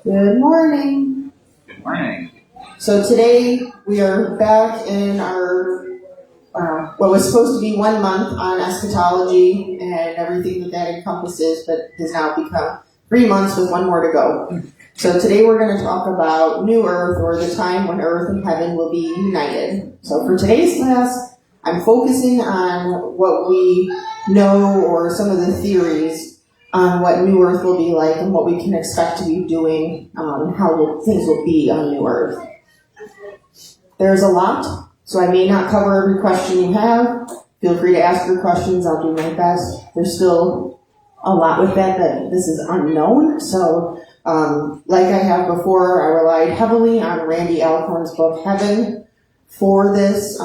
Good morning. Good morning. So today we are back in our what was supposed to be 1 month on eschatology and everything that encompasses, but has now become 3 months with 1 more to go. So today we're going to talk about New Earth, or the time when Earth and Heaven will be united. So for today's class, I'm focusing on what we know, or some of the theories on what New Earth will be like and what we can expect to be doing, and how things will be on New Earth. There's a lot, so I may not cover every question you have. Feel free to ask your questions. I'll do my best. There's still a lot with that this is unknown. So, like I have before, I relied heavily on Randy Alcorn's book, Heaven, for this.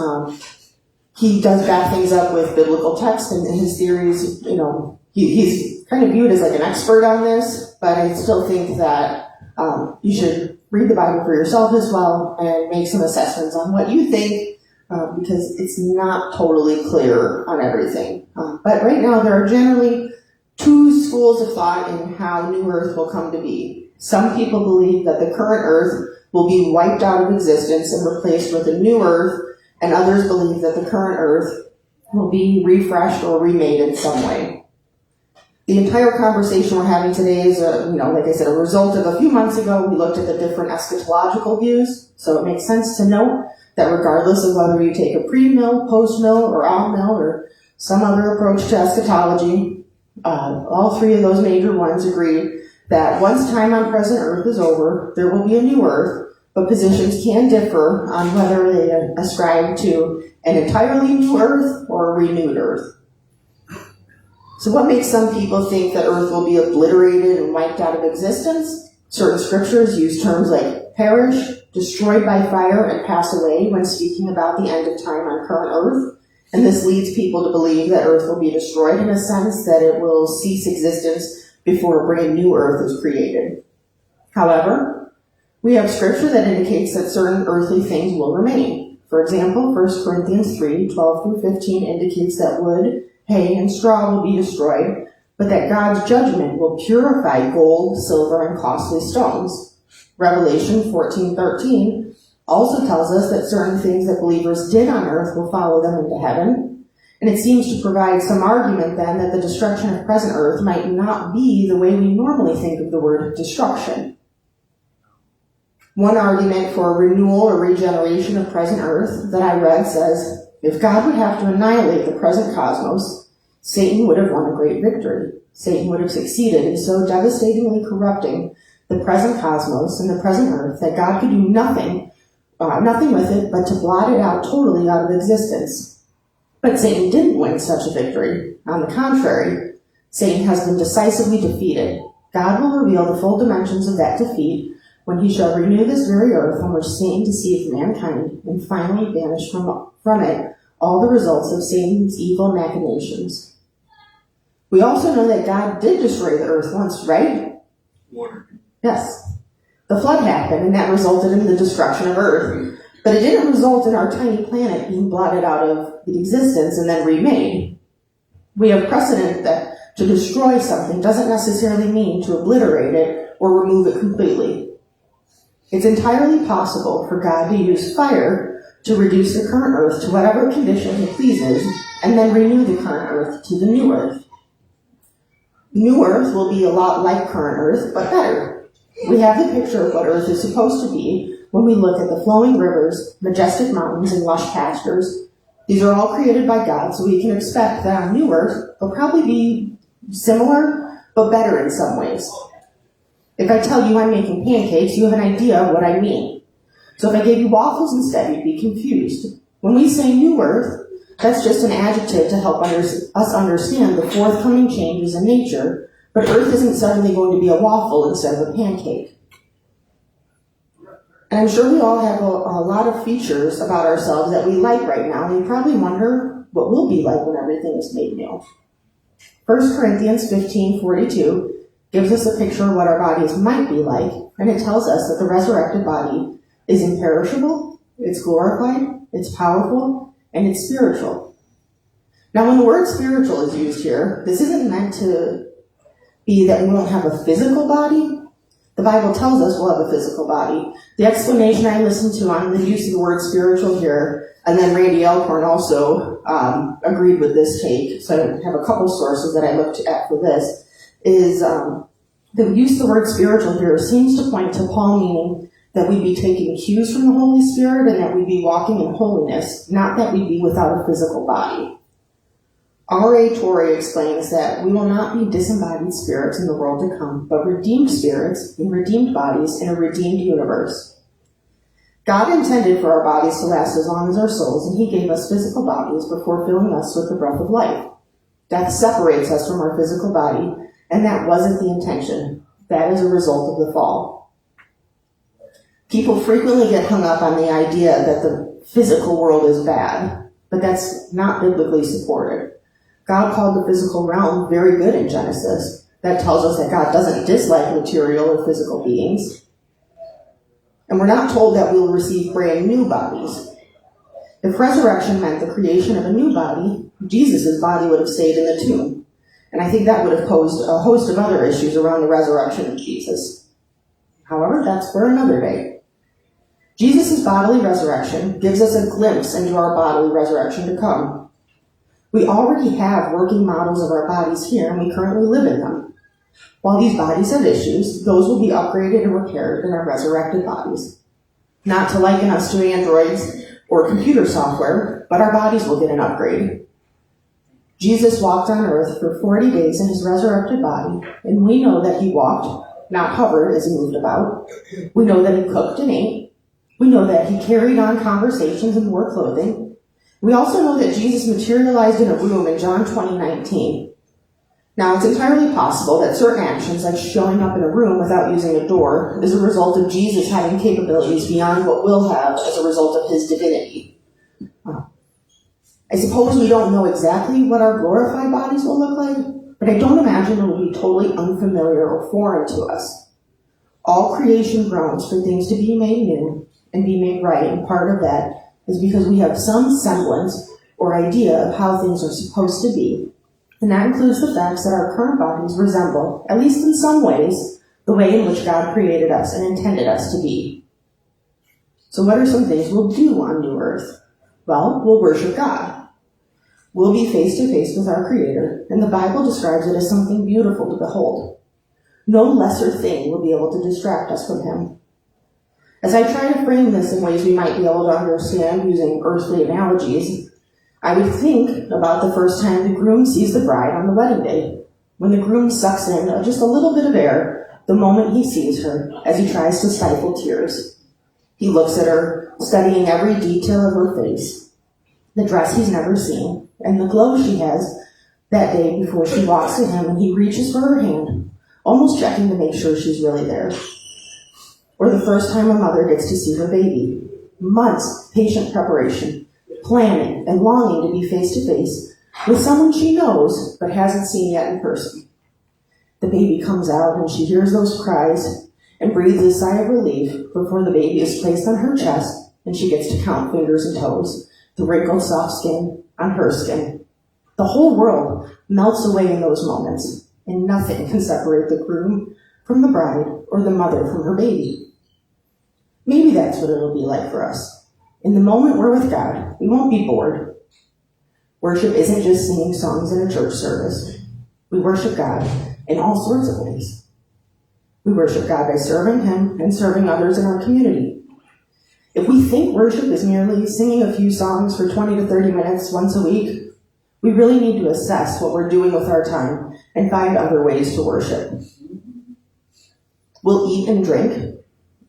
He does back things up with biblical text and his theories. He's kind of viewed as like an expert on this, but I still think that you should read the Bible for yourself as well and make some assessments on what you think, because it's not totally clear on everything. But right now there are generally 2 schools of thought in how New Earth will come to be. Some people believe that the current Earth will be wiped out of existence and replaced with a new Earth, and others believe that the current Earth will be refreshed or remade in some way. The entire conversation we're having today is, like I said, a result of a few months ago we looked at the different eschatological views. So it makes sense to note that regardless of whether you take a pre-mill, post-mill, or out-mill, or some other approach to eschatology, all 3 of those major ones agree that once time on present Earth is over, there will be a new Earth, but positions can differ on whether they ascribe to an entirely new Earth or a renewed Earth. So what makes some people think that Earth will be obliterated and wiped out of existence? Certain scriptures use terms like perish, destroyed by fire, and pass away when speaking about the end of time on current Earth. And this leads people to believe that Earth will be destroyed in a sense, that it will cease existence before a brand new Earth is created. However, we have scripture that indicates that certain earthly things will remain. For example, 1 Corinthians 3:12-15 indicates that wood, hay, and straw will be destroyed, but that God's judgment will purify gold, silver, and costly stones. Revelation 14:13 also tells us that certain things that believers did on earth will follow them into heaven, and it seems to provide some argument then that the destruction of present earth might not be the way we normally think of the word destruction. One argument for renewal or regeneration of present earth that I read says, if God would have to annihilate the present cosmos, Satan would have won a great victory. Satan would have succeeded in so devastatingly corrupting the present cosmos and the present earth that God could do nothing with it but to blot it out totally out of existence. But Satan didn't win such a victory. On the contrary, Satan has been decisively defeated. God will reveal the full dimensions of that defeat when he shall renew this very earth on which Satan deceived mankind and finally banish from it all the results of Satan's evil machinations. We also know that God did destroy the earth once, right? Water. Yes. The flood happened, and that resulted in the destruction of earth. But it didn't result in our tiny planet being blotted out of existence and then remade. We have precedent that to destroy something doesn't necessarily mean to obliterate it or remove it completely. It's entirely possible for God to use fire to reduce the current earth to whatever condition he pleases, and then renew the current earth to the new earth. New earth will be a lot like current earth, but better. We have the picture of what earth is supposed to be when we look at the flowing rivers, majestic mountains, and lush pastures. These are all created by God, so we can expect that on new earth will probably be similar, but better in some ways. If I tell you I'm making pancakes, you have an idea of what I mean. So if I gave you waffles instead, you'd be confused. When we say new earth, that's just an adjective to help us understand the forthcoming changes in nature, but earth isn't suddenly going to be a waffle instead of a pancake. And I'm sure we all have a lot of features about ourselves that we like right now, and you probably wonder what we'll be like when everything is made new. 1 Corinthians 15:42 gives us a picture of what our bodies might be like, and it tells us that the resurrected body is imperishable, it's glorified, it's powerful, and it's spiritual. Now, when the word spiritual is used here, this isn't meant to be that we won't have a physical body, The Bible tells us we'll have a physical body. The explanation I listened to on the use of the word spiritual here, and then Randy Alcorn also agreed with this take, so I have a couple sources that I looked at for this, is the use of the word spiritual here seems to point to Paul meaning that we'd be taking cues from the Holy Spirit and that we'd be walking in holiness, not that we'd be without a physical body. R.A. Torrey explains that we will not be disembodied spirits in the world to come, but redeemed spirits in redeemed bodies in a redeemed universe. God intended for our bodies to last as long as our souls, and he gave us physical bodies before filling us with the breath of life. Death separates us from our physical body, and that wasn't the intention. That is a result of the fall. People frequently get hung up on the idea that the physical world is bad, but that's not biblically supported. God called the physical realm very good in Genesis. That tells us that God doesn't dislike material or physical beings. And we're not told that we'll receive brand new bodies. If resurrection meant the creation of a new body, Jesus' body would have stayed in the tomb. And I think that would have posed a host of other issues around the resurrection of Jesus. However, that's for another day. Jesus' bodily resurrection gives us a glimpse into our bodily resurrection to come. We already have working models of our bodies here, and we currently live in them. While these bodies have issues, those will be upgraded and repaired in our resurrected bodies. Not to liken us to androids or computer software, but our bodies will get an upgrade. Jesus walked on earth for 40 days in his resurrected body, and we know that he walked, not hovered as he moved about. We know that he cooked and ate. We know that he carried on conversations and wore clothing. We also know that Jesus materialized in a room in John 20:19. Now, it's entirely possible that certain actions, like showing up in a room without using a door, is a result of Jesus having capabilities beyond what we'll have as a result of his divinity. I suppose we don't know exactly what our glorified bodies will look like, but I don't imagine it will be totally unfamiliar or foreign to us. All creation groans for things to be made new and be made right, and part of that is because we have some semblance or idea of how things are supposed to be. And that includes the facts that our current bodies resemble, at least in some ways, the way in which God created us and intended us to be. So what are some things we'll do on New Earth? Well, we'll worship God. We'll be face to face with our Creator, and the Bible describes it as something beautiful to behold. No lesser thing will be able to distract us from him. As I try to frame this in ways we might be able to understand using earthly analogies, I would think about the first time the groom sees the bride on the wedding day, when the groom sucks in just a little bit of air the moment he sees her as he tries to stifle tears. He looks at her, studying every detail of her face, the dress he's never seen, and the glow she has that day before she walks to him and he reaches for her hand, almost checking to make sure she's really there. Or the first time a mother gets to see her baby. Months, patient preparation, planning, and longing to be face to face with someone she knows but hasn't seen yet in person. The baby comes out and she hears those cries and breathes a sigh of relief before the baby is placed on her chest and she gets to count fingers and toes, the wrinkled soft skin on her skin. The whole world melts away in those moments, and nothing can separate the groom from the bride or the mother from her baby. Maybe that's what it'll be like for us. In the moment we're with God, we won't be bored. Worship isn't just singing songs in a church service. We worship God in all sorts of ways. We worship God by serving him and serving others in our community. If we think worship is merely singing a few songs for 20 to 30 minutes once a week, we really need to assess what we're doing with our time and find other ways to worship. We'll eat and drink.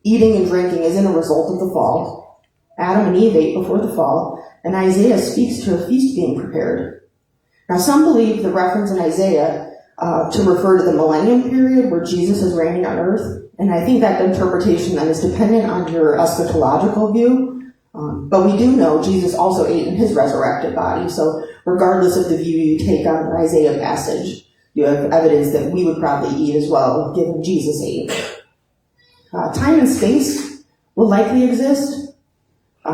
Eating and drinking isn't a result of the fall. Adam and Eve ate before the fall, and Isaiah speaks to a feast being prepared. Now, some believe the reference in Isaiah to refer to the millennium period where Jesus is reigning on earth, and I think that interpretation then is dependent on your eschatological view. But we do know Jesus also ate in his resurrected body, so regardless of the view you take on the Isaiah passage, you have evidence that we would probably eat as well, given Jesus ate. Time and space will likely exist.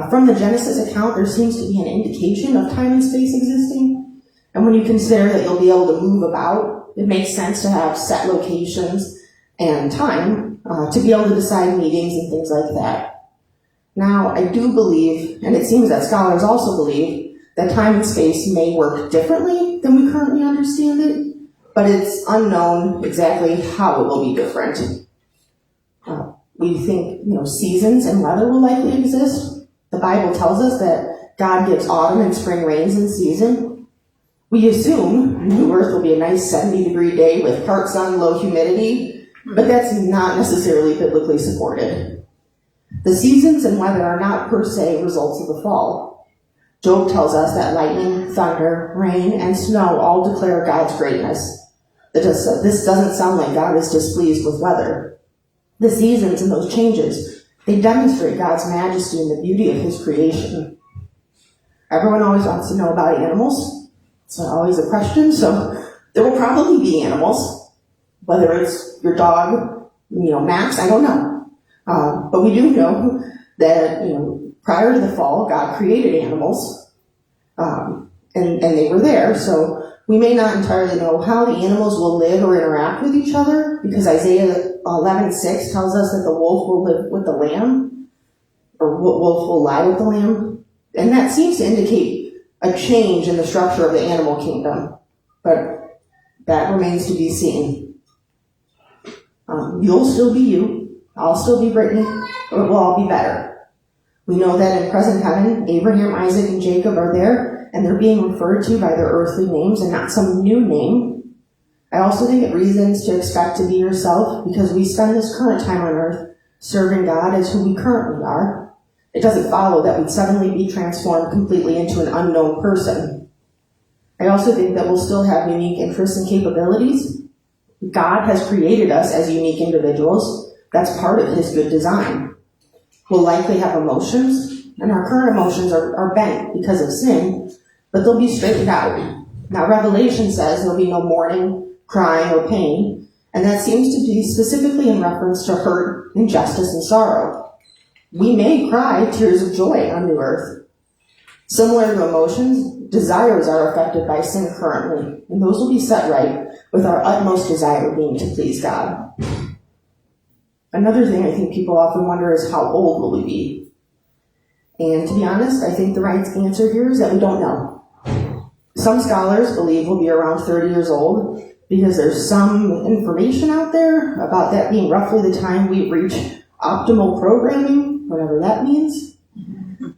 From the Genesis account, there seems to be an indication of time and space existing. And when you consider that you'll be able to move about, it makes sense to have set locations and time to be able to decide meetings and things like that. Now, I do believe, and it seems that scholars also believe, that time and space may work differently than we currently understand it, but it's unknown exactly how it will be different. We think, seasons and weather will likely exist. The Bible tells us that God gives autumn and spring rains in season. We assume New Earth will be a nice 70-degree day with part sun, low humidity, but that's not necessarily biblically supported. The seasons and weather are not per se results of the fall. Job tells us that lightning, thunder, rain, and snow all declare God's greatness. This doesn't sound like God is displeased with weather. The seasons and those changes, they demonstrate God's majesty and the beauty of his creation. Everyone always wants to know about animals. It's always a question, so there will probably be animals. Whether it's your dog, Max, I don't know. But we do know that, prior to the fall, God created animals, and they were there, so we may not entirely know how the animals will live or interact with each other, because Isaiah 11:6 tells us that the wolf will live with the lamb, or wolf will lie with the lamb. And that seems to indicate a change in the structure of the animal kingdom. But that remains to be seen. You'll still be you. I'll still be Brittany. But we'll all be better. We know that in present heaven, Abraham, Isaac, and Jacob are there, and they're being referred to by their earthly names and not some new name. I also think it reasons to expect to be yourself, because we spend this current time on earth serving God as who we currently are. It doesn't follow that we'd suddenly be transformed completely into an unknown person. I also think that we'll still have unique interests and capabilities. God has created us as unique individuals. That's part of his good design. We'll likely have emotions, and our current emotions are bent because of sin, but they'll be straightened out. Now, Revelation says there'll be no mourning, crying, or pain, and that seems to be specifically in reference to hurt, injustice, and sorrow. We may cry tears of joy on New Earth. Similar to emotions, desires are affected by sin currently, and those will be set right with our utmost desire being to please God. Another thing I think people often wonder is, how old will we be? And to be honest, I think the right answer here is that we don't know. Some scholars believe we'll be around 30 years old, because there's some information out there about that being roughly the time we reach optimal programming, whatever that means.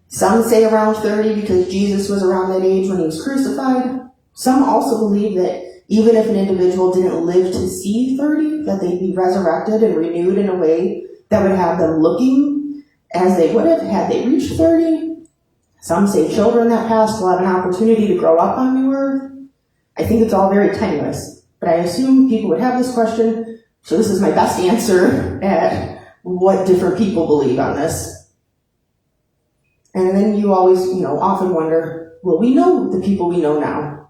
Some say around 30 because Jesus was around that age when he was crucified. Some also believe that even if an individual didn't live to see 30, that they'd be resurrected and renewed in a way that would have them looking as they would have had they reached 30. Some say children that passed will have an opportunity to grow up on New Earth. I think it's all very tenuous. But I assume people would have this question, so this is my best answer at what different people believe on this. And then you always, often wonder, will we know the people we know now?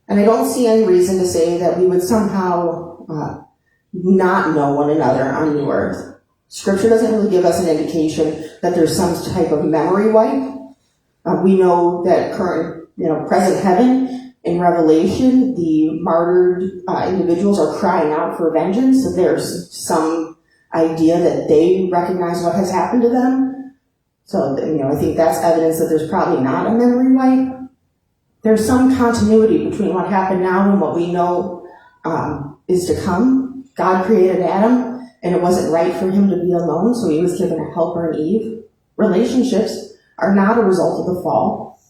And I don't see any reason to say that we would somehow not know one another on New Earth. Scripture doesn't really give us an indication that there's some type of memory wipe. We know that present heaven, in Revelation, the martyred individuals are crying out for vengeance, so there's some idea that they recognize what has happened to them. So, I think that's evidence that there's probably not a memory wipe. There's some continuity between what happened now and what we know is to come. God created Adam, and it wasn't right for him to be alone, so he was given a helper in Eve. Relationships are not a result of the fall.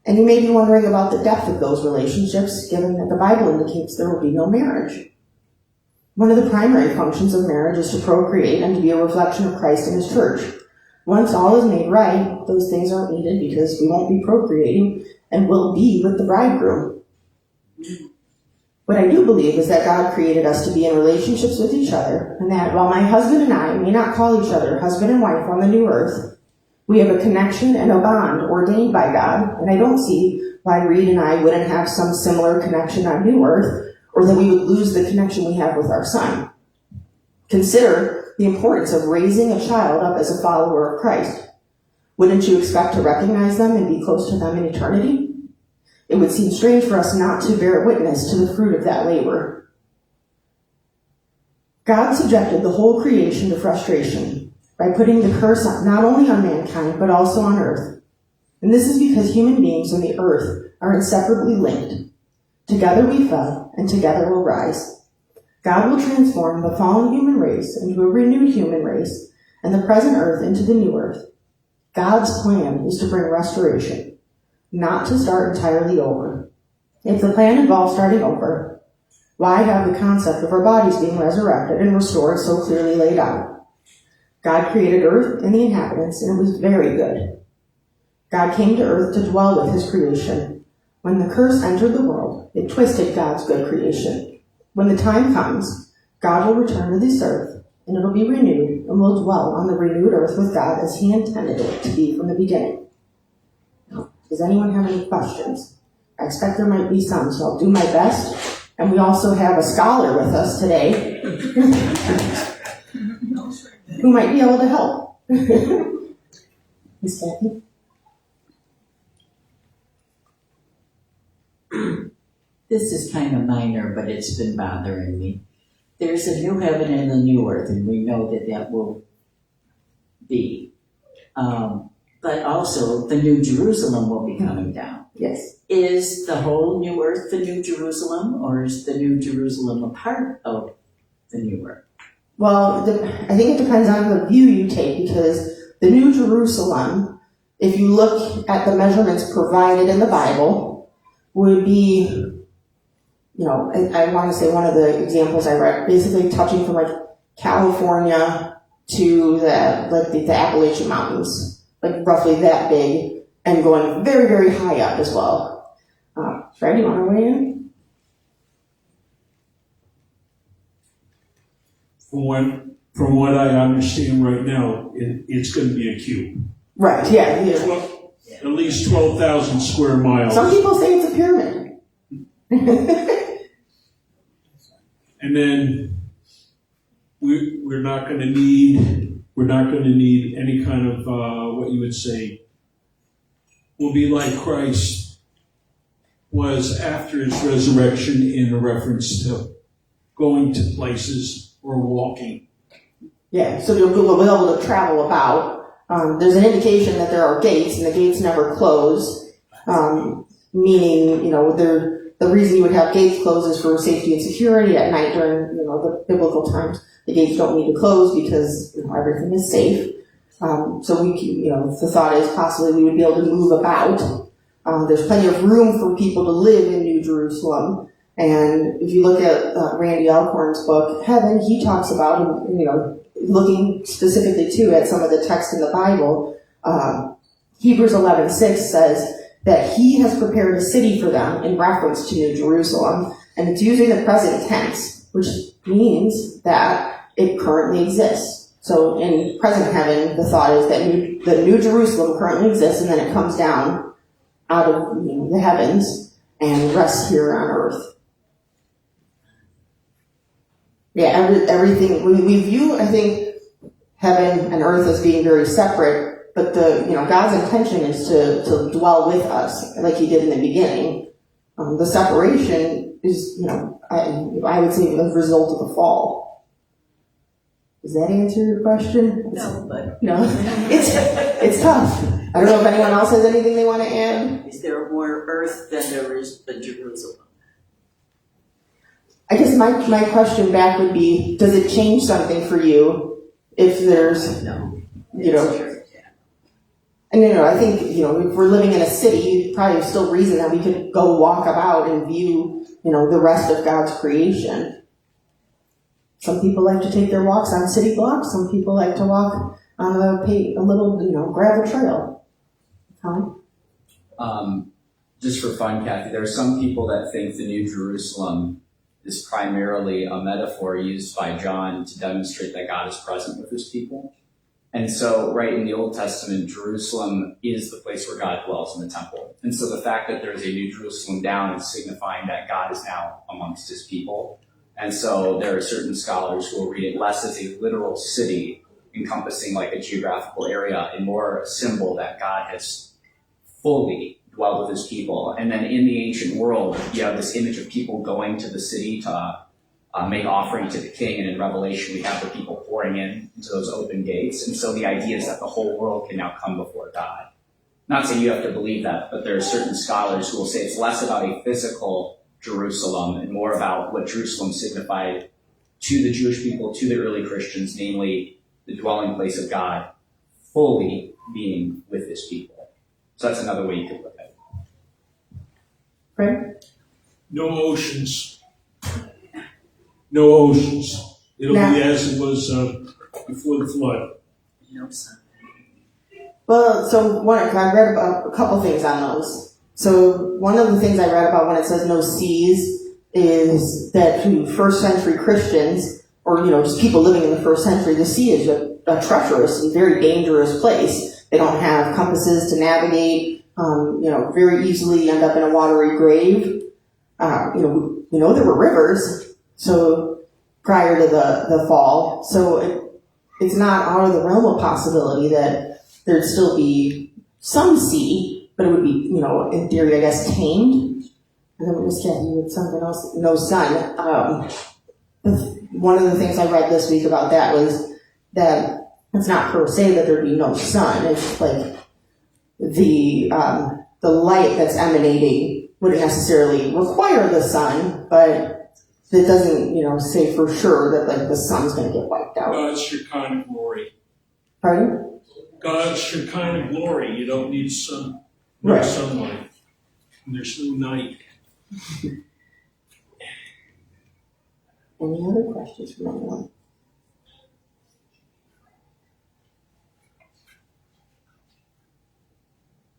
And you may be wondering about the depth of those relationships, given that the Bible indicates there will be no marriage. One of the primary functions of marriage is to procreate and to be a reflection of Christ and his church. Once all is made right, those things aren't needed because we won't be procreating and will be with the bridegroom. What I do believe is that God created us to be in relationships with each other, and that while my husband and I may not call each other husband and wife on the new earth, we have a connection and a bond ordained by God, and I don't see why Reed and I wouldn't have some similar connection on New Earth, or that we would lose the connection we have with our son. Consider the importance of raising a child up as a follower of Christ. Wouldn't you expect to recognize them and be close to them in eternity? It would seem strange for us not to bear witness to the fruit of that labor. God subjected the whole creation to frustration by putting the curse not only on mankind, but also on earth. And this is because human beings on the earth are inseparably linked. Together we fell, and together we'll rise. God will transform the fallen human race into a renewed human race, and the present earth into the new earth. God's plan is to bring restoration, not to start entirely over. If the plan involves starting over, why have the concept of our bodies being resurrected and restored so clearly laid out? God created earth and the inhabitants, and it was very good. God came to earth to dwell with his creation. When the curse entered the world, it twisted God's good creation. When the time comes, God will return to this earth, and it'll be renewed, and we'll dwell on the renewed earth with God as he intended it to be from the beginning. Does anyone have any questions? I expect there might be some, so I'll do my best. And we also have a scholar with us today who might be able to help. Miss Kathy? This is kind of minor, but it's been bothering me. There's a new heaven and a new earth, and we know that that will be. But also, the new Jerusalem will be coming down. Yes. Is the whole new earth the new Jerusalem, or is the new Jerusalem a part of the new earth? Well, I think it depends on the view you take, because the new Jerusalem, if you look at the measurements provided in the Bible, would be, I want to say one of the examples I read, basically touching from like California to the Appalachian Mountains, like roughly that big, and going very, very high up as well. Fred, you want to weigh in? From what I understand right now, it's going to be a cube. Right, yeah. At least 12,000 square miles. Some people say it's a pyramid. And then we're not going to need any kind of what you would say will be like Christ was after his resurrection in a reference to going to places or walking. Yeah, so you'll be able to travel about. There's an indication that there are gates, and the gates never close, meaning, the reason you would have gates closed is for safety and security at night during, the biblical times. The gates don't need to close because everything is safe. So the thought is possibly we would be able to move about. There's plenty of room for people to live in New Jerusalem. And if you look at Randy Alcorn's book, Heaven, he talks about, looking specifically too at some of the text in the Bible, Hebrews 11:6 says that he has prepared a city for them in reference to New Jerusalem. And it's using the present tense, which means that it currently exists. So in present heaven, the thought is that the New Jerusalem currently exists, and then it comes down out of the heavens and rests here on earth. Yeah, everything, we view, I think, heaven and earth as being very separate, but God's intention is to dwell with us, like he did in the beginning. The separation is, I would say, the result of the fall. Does that answer your question? No, but... No, it's tough. I don't know if anyone else has anything they want to add. Is there more earth than there is the Jerusalem? I guess my question back would be, does it change something for you if there's, No. True, yeah. And I think, if we're living in a city, probably still reason that we could go walk about and view, the rest of God's creation. Some people like to take their walks on city blocks. Some people like to walk on a little, gravel trail. Tom? Just for fun, Kathy, there are some people that think the New Jerusalem is primarily a metaphor used by John to demonstrate that God is present with his people. And so, right in the Old Testament, Jerusalem is the place where God dwells in the temple. And so the fact that there's a New Jerusalem down is signifying that God is now amongst his people. And so there are certain scholars who will read it less as a literal city encompassing like a geographical area and more a symbol that God has fully dwelled with his people. And then in the ancient world, you have this image of people going to the city to make offering to the king. And in Revelation, we have the people pouring in into those open gates. And so the idea is that the whole world can now come before God. Not saying you have to believe that, but there are certain scholars who will say it's less about a physical Jerusalem and more about what Jerusalem signified to the Jewish people, to the early Christians, namely the dwelling place of God, fully being with his people. So that's another way you could look at it. Right? No oceans. No oceans. It'll be as it was before the flood. No sun. Well, so I read about a couple things on those. So one of the things I read about when it says no seas is that to first century Christians, or just people living in the first century, the sea is a treacherous and very dangerous place. They don't have compasses to navigate. Very easily end up in a watery grave. We know there were rivers, so prior to the fall, so it's not out of the realm of possibility that there'd still be some sea, but it would be, in theory, I guess, tamed. And then Miss Kathy with something else, no sun. One of the things I read this week about that was that it's not per se that there'd be no sun. It's like the light that's emanating wouldn't necessarily require the sun, but it doesn't, say for sure that like the sun's going to get wiped out. God's Shekinah glory. Pardon? God's Shekinah glory. You don't need no sunlight. And there's no night. Any other questions from anyone?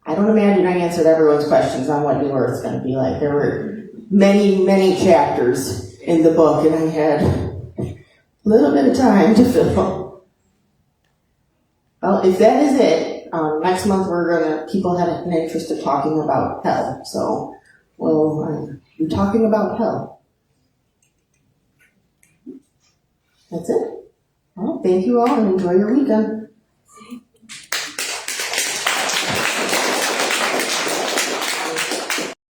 I don't imagine I answered everyone's questions on what New Earth's going to be like. There were many, many chapters in the book, and I had a little bit of time to fill. Well, if that is it, next month people have an interest in talking about hell, so we'll be talking about hell. That's it. Well, thank you all and enjoy your weekend.